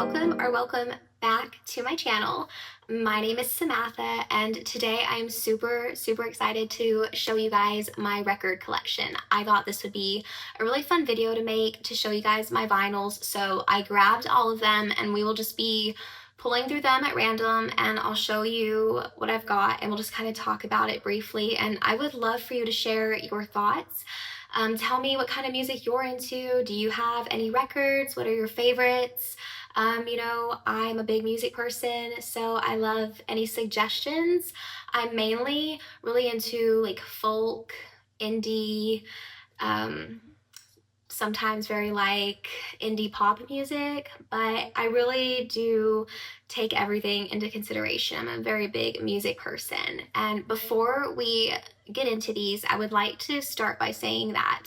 welcome back to my channel. My name is Samantha, and today I'm super excited to show you guys my record collection. I thought this would be a really fun video to make to show you guys my vinyls, so I grabbed all of them and we will just be pulling through them at random, and I'll show you what I've got and we'll just kind of talk about it briefly. And I would love for you to share your thoughts. Tell me what kind of music you're into. Do you have any records? What are your favorites? I'm a big music person, so I love any suggestions. I'm mainly really into like folk, indie, sometimes very like indie pop music, but I really do take everything into consideration. I'm a very big music person. And before we get into these, I would like to start by saying that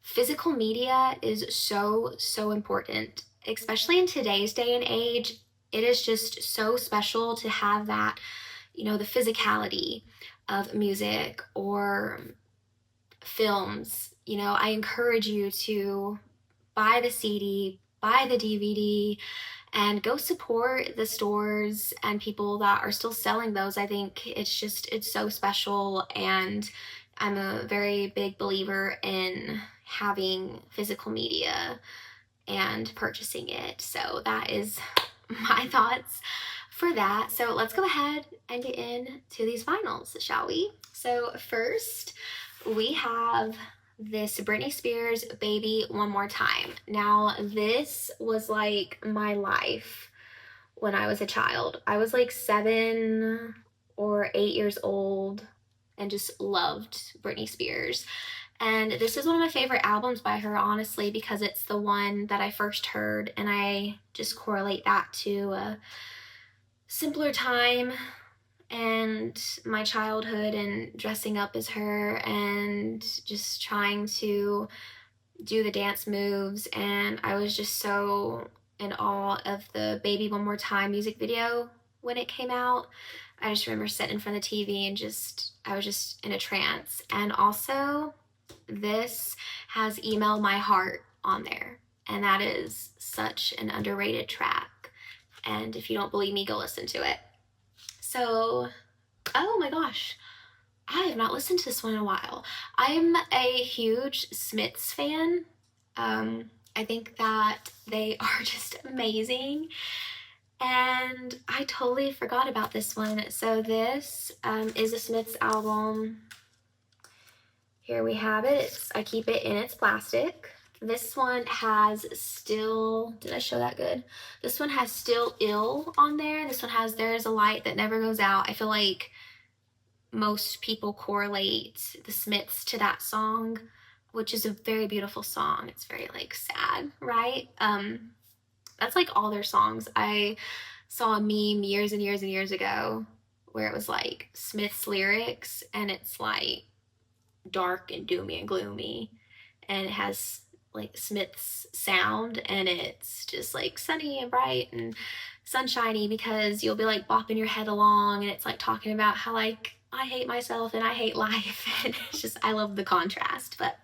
physical media is so important, especially in today's day and age. It is just so special to have that, the physicality of music or films. I encourage you to buy the CD, buy the DVD, and go support the stores and people that are still selling those. I think it's so special, and I'm a very big believer in having physical media and purchasing it. So that is my thoughts for that. So let's go ahead and get into these vinyls, shall we? So first, we have this Britney Spears Baby One More Time. Now, this was like my life when I was a child. I was like 7 or 8 years old and just loved Britney Spears. And this is one of my favorite albums by her, honestly, because it's the one that I first heard, and I just correlate that to a simpler time and my childhood and dressing up as her and just trying to do the dance moves. And I was just so in awe of the Baby One More Time music video when it came out. I just remember sitting in front of the TV and I was just in a trance. And also, this has Email My Heart on there, and that is such an underrated track. And if you don't believe me, go listen to it. So, oh my gosh, I have not listened to this one in a while. I'm a huge Smiths fan. I think that they are just amazing. And I totally forgot about this one. So this is a Smiths album. Here we have it. I keep it in its plastic. This one has Still, did I show that good? This one has Still Ill on there. This one has There's a Light That Never Goes Out. I feel like most people correlate the Smiths to that song, which is a very beautiful song. It's very like sad, right? That's like all their songs. I saw a meme years and years ago where it was like Smith's lyrics, and it's like dark and doomy and gloomy, and it has like Smith's sound, and it's just like sunny and bright and sunshiny, because you'll be like bopping your head along, and it's like talking about how like I hate myself and I hate life. And it's just, I love the contrast. But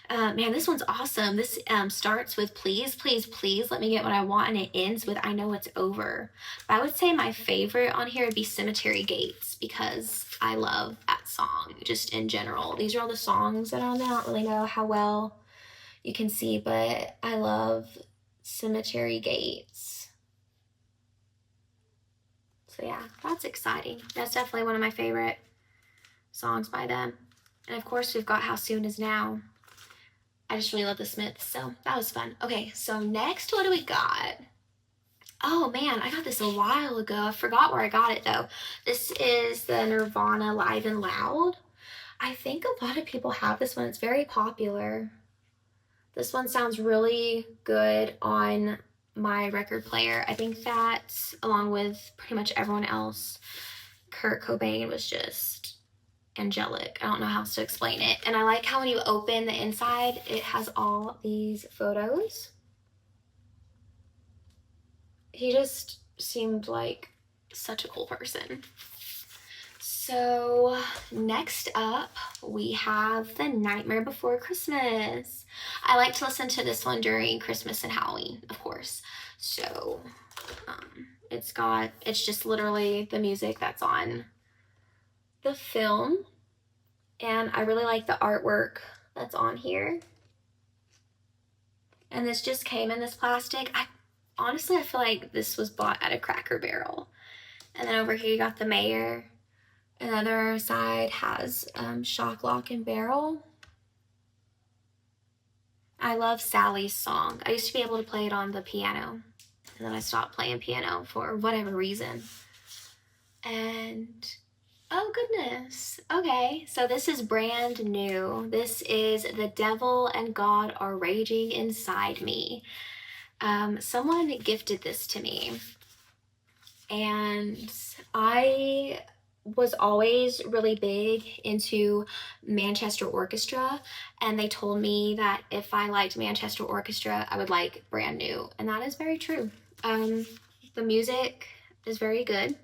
man, this one's awesome. This starts with Please, Please, Please Let Me Get What I Want, and it ends with I Know It's Over. But I would say my favorite on here would be Cemetery Gates, because I love that song just in general. These are all the songs that are on there. I don't really know how well you can see, but I love Cemetery Gates. So yeah, that's exciting. That's definitely one of my favorite songs by them. And of course, we've got How Soon Is Now. I just really love the Smiths, so that was fun. Okay, so next, what do we got? Oh man, I got this a while ago. I forgot where I got it though. This is the Nirvana Live and Loud. I think a lot of people have this one. It's very popular. This one sounds really good on my record player. I think that, along with pretty much everyone else, Kurt Cobain was just angelic. I don't know how else to explain it. And I like how when you open the inside, it has all these photos. He just seemed like such a cool person. So next up, we have The Nightmare Before Christmas. I like to listen to this one during Christmas and Halloween, of course. So it's just literally the music that's on the film. And I really like the artwork that's on here. And this just came in this plastic. Honestly, I feel like this was bought at a Cracker Barrel. And then over here you got the mayor. Another side has Shock, Lock, and Barrel. I love Sally's song. I used to be able to play it on the piano. And then I stopped playing piano for whatever reason. And, oh goodness. Okay, so this is brand new. This is The Devil and God Are Raging Inside Me. Someone gifted this to me. And I was always really big into Manchester Orchestra, and they told me that if I liked Manchester Orchestra, I would like Brand New, and that is very true. The music is very good.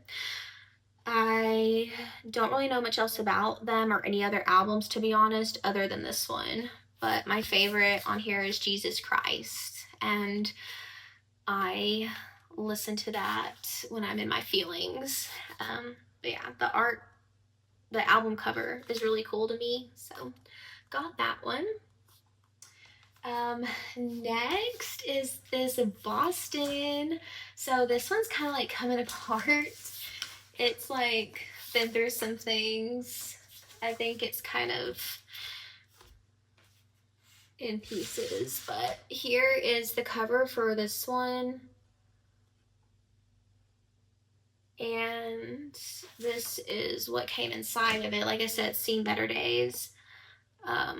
I don't really know much else about them or any other albums, to be honest, other than this one, but my favorite on here is Jesus Christ, and I listen to that when I'm in my feelings. But yeah, the album cover is really cool to me, so got that one. Next is this Boston. So this one's kind of like coming apart. It's like been through some things. I think it's kind of in pieces, but here is the cover for this one. And this is what came inside of it. Like I said, seen better days. I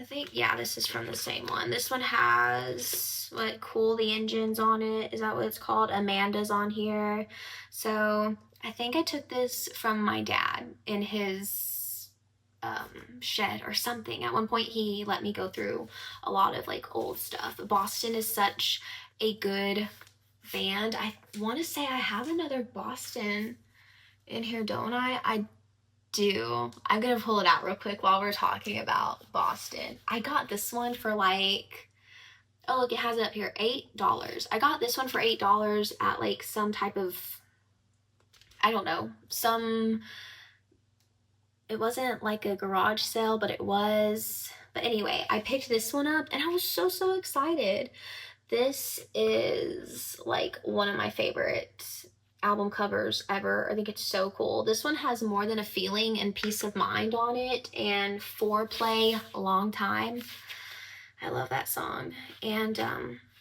think, yeah, this is from the same one. This one has what, Cool the Engines on it. Is that what it's called? Amanda's on here. So I think I took this from my dad in his shed or something. At one point he let me go through a lot of like old stuff. Boston is such a good band. I want to say I have another Boston in here, don't I? I do. I'm gonna pull it out real quick while we're talking about Boston. I got this one for like, oh look, it has it up here, $8. I got this one for $8 at like some type of, I don't know, it wasn't like a garage sale, but it was. But anyway, I picked this one up and I was so excited. This is like one of my favorite album covers ever. I think it's so cool. This one has More Than a Feeling and Peace of Mind on it, and Foreplay, A Long Time. I love that song. And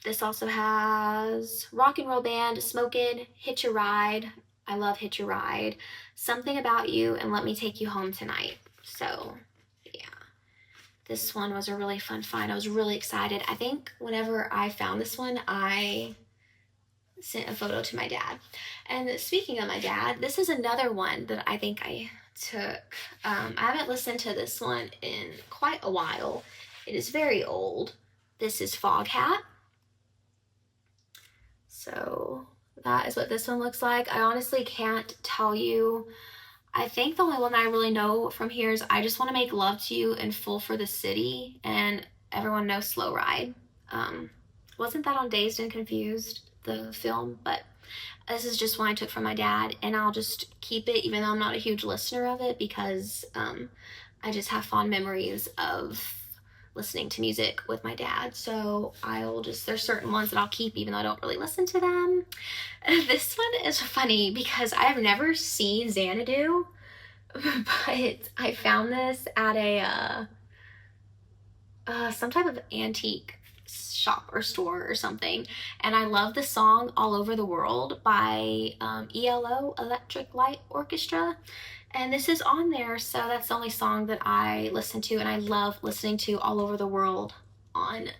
this also has Rock and Roll Band, Smokin', Hitch a Ride. I love Hitch a Ride. Something About You, and Let Me Take You Home Tonight. So this one was a really fun find. I was really excited. I think whenever I found this one, I sent a photo to my dad. And speaking of my dad, this is another one that I think I took. I haven't listened to this one in quite a while. It is very old. This is Foghat. So that is what this one looks like. I honestly can't tell you. I think the only one that I really know from here is I Just Want to Make Love to You and Full for the City, and everyone knows Slow Ride. Wasn't that on Dazed and Confused, the film? But this is just one I took from my dad, and I'll just keep it even though I'm not a huge listener of it, because I just have fond memories of listening to music with my dad. So there's certain ones that I'll keep even though I don't really listen to them. This one is funny because I've never seen Xanadu, but I found this at a some type of antique shop or store or something, and I love the song All Over the World by ELO, Electric Light Orchestra. And this is on there, so that's the only song that I listen to, and I love listening to All Over the World on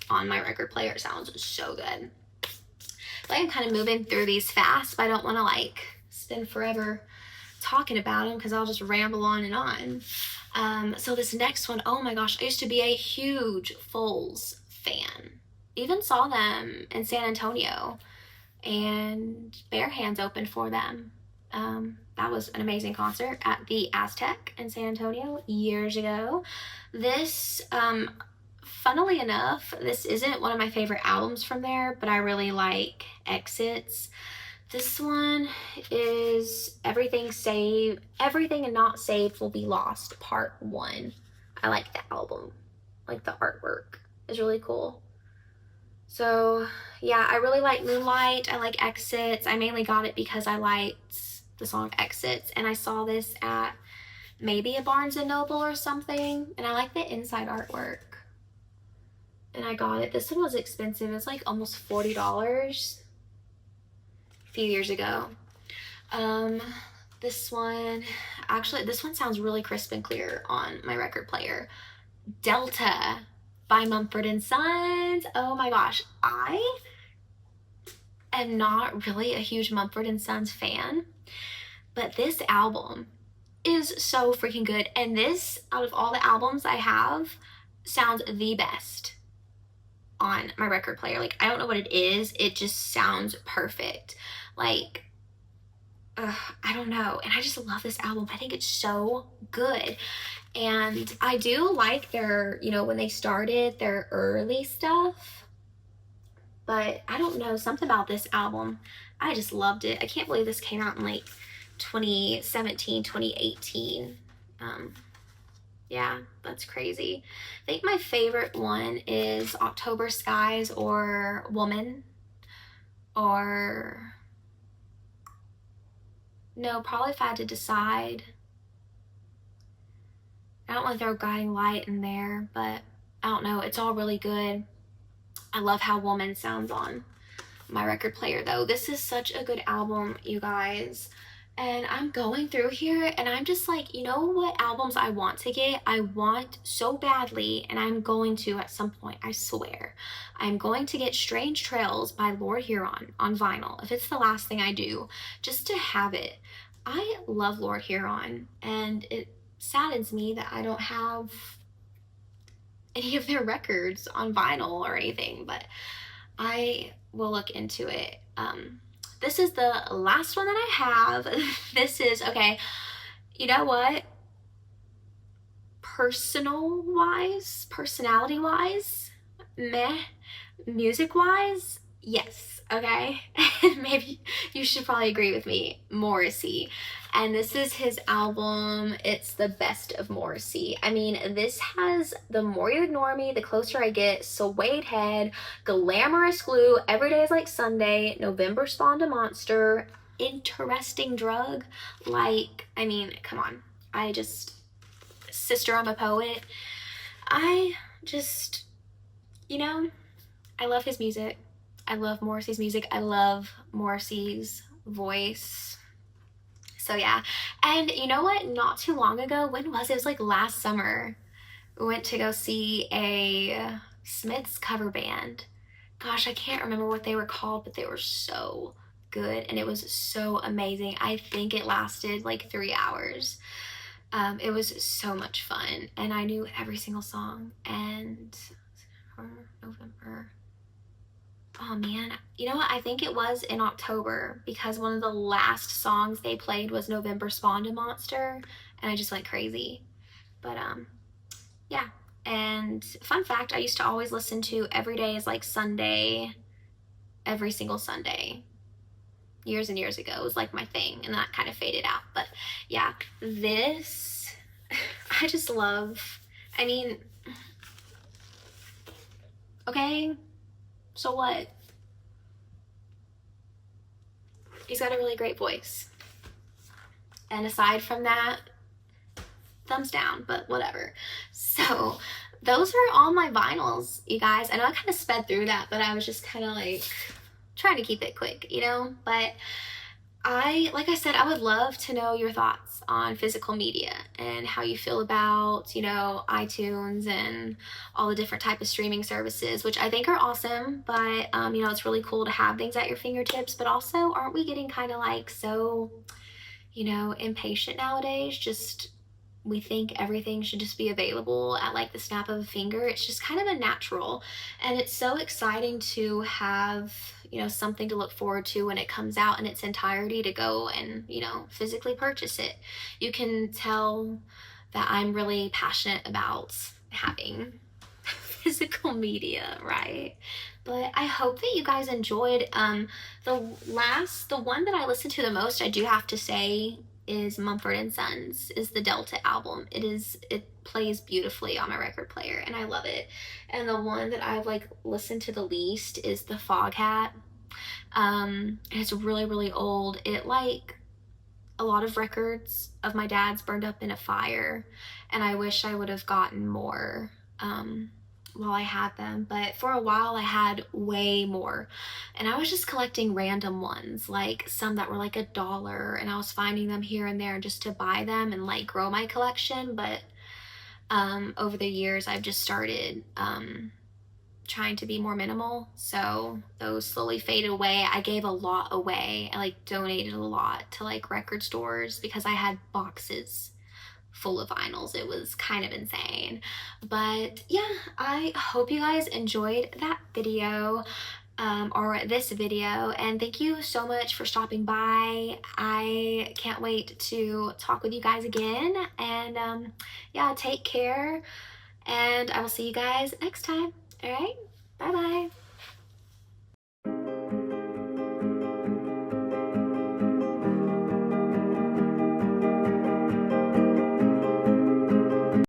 my record player. It sounds so good. But I'm kind of moving through these fast, but I don't want to like spend forever talking about them because I'll just ramble on and on. So this next one, oh my gosh, I used to be a huge Foles fan. Even saw them in San Antonio, and Bare Hands opened for them. That was an amazing concert at the Aztec in San Antonio years ago. This, funnily enough, this isn't one of my favorite albums from there, but I really like Exits. This one is Everything and Not Saved Will Be Lost, Part 1. I like the album. Like, the artwork is really cool. So, yeah, I really like Moonlight. I like Exits. I mainly got it because I liked the song Exits, and I saw this at maybe a Barnes & Noble or something, and I like the inside artwork. And I got it. This one was expensive. It's like almost $40 a few years ago. This one sounds really crisp and clear on my record player. Delta by Mumford & Sons. Oh my gosh, I am not really a huge Mumford & Sons fan, but this album is so freaking good. And this, out of all the albums I have, sounds the best on my record player. Like, I don't know what it is. It just sounds perfect. Like, I don't know. And I just love this album. I think it's so good. And I do like their, when they started their early stuff. But I don't know, something about this album, I just loved it. I can't believe this came out in like 2017, 2018. Yeah, that's crazy. I think my favorite one is October Skies or Woman. Or, no, probably if I had to decide. I don't want to throw Guiding Light in there, but I don't know. It's all really good. I love how Woman sounds on my record player, though. This is such a good album, you guys. And I'm going through here, and I'm just like, you know what albums I want to get? I want so badly, and I'm going to at some point, I swear. I'm going to get Strange Trails by Lord Huron on vinyl, if it's the last thing I do, just to have it. I love Lord Huron, and it saddens me that I don't have any of their records on vinyl or anything, but I will look into it. This is the last one that I have. This is, okay, you know what? Personality-wise, meh. Music-wise, yes, okay? Maybe you should probably agree with me. Morrissey. And this is his album. It's the best of Morrissey. I mean, this has The More You Ignore Me, The Closer I Get, Suede Head, Glamorous Glue, Every Day is Like Sunday, November Spawned a Monster, Interesting Drug. Like, I mean, come on. Sister, I'm a Poet. I just, I love his music. I love Morrissey's music. I love Morrissey's voice. So yeah. And you know what? Not too long ago, when was it? It was like last summer. We went to go see a Smiths cover band. Gosh, I can't remember what they were called, but they were so good and it was so amazing. I think it lasted like 3 hours. It was so much fun, and I knew every single song. And for November, oh man, you know what? I think it was in October, because one of the last songs they played was November Spawned a Monster, and I just went crazy. But yeah. And fun fact, I used to always listen to Every Day is Like Sunday every single Sunday. Years and years ago, it was like my thing, and that kind of faded out. But yeah, this I just love. I mean, okay, so what? He's got a really great voice, and aside from that, thumbs down, but whatever. So those are all my vinyls, you guys. I know I kind of sped through that, but I was just kind of like trying to keep it quick, but like I said, I would love to know your thoughts on physical media and how you feel about, iTunes and all the different type of streaming services, which I think are awesome. But, it's really cool to have things at your fingertips. But also, aren't we getting kind of like so, impatient nowadays? We think everything should just be available at like the snap of a finger. It's just kind of unnatural. And it's so exciting to have, something to look forward to when it comes out in its entirety, to go and, physically purchase it. You can tell that I'm really passionate about having physical media, right? But I hope that you guys enjoyed. The one that I listened to the most, I do have to say, is Mumford and Sons, is the Delta album. It plays beautifully on my record player and I love it. And the one that I've like listened to the least is the Foghat. It's really, really old. It like a lot of records of my dad's burned up in a fire, and I wish I would have gotten more while I had them. But for a while I had way more, and I was just collecting random ones, like some that were like $1, and I was finding them here and there just to buy them and like grow my collection. But over the years I've just started trying to be more minimal, so those slowly faded away. I gave a lot away. I like donated a lot to like record stores because I had boxes full of vinyls. It was kind of insane. But yeah, I hope you guys enjoyed that video, or this video, and thank you so much for stopping by. I can't wait to talk with you guys again, and yeah, take care, and I will see you guys next time. All right, bye bye.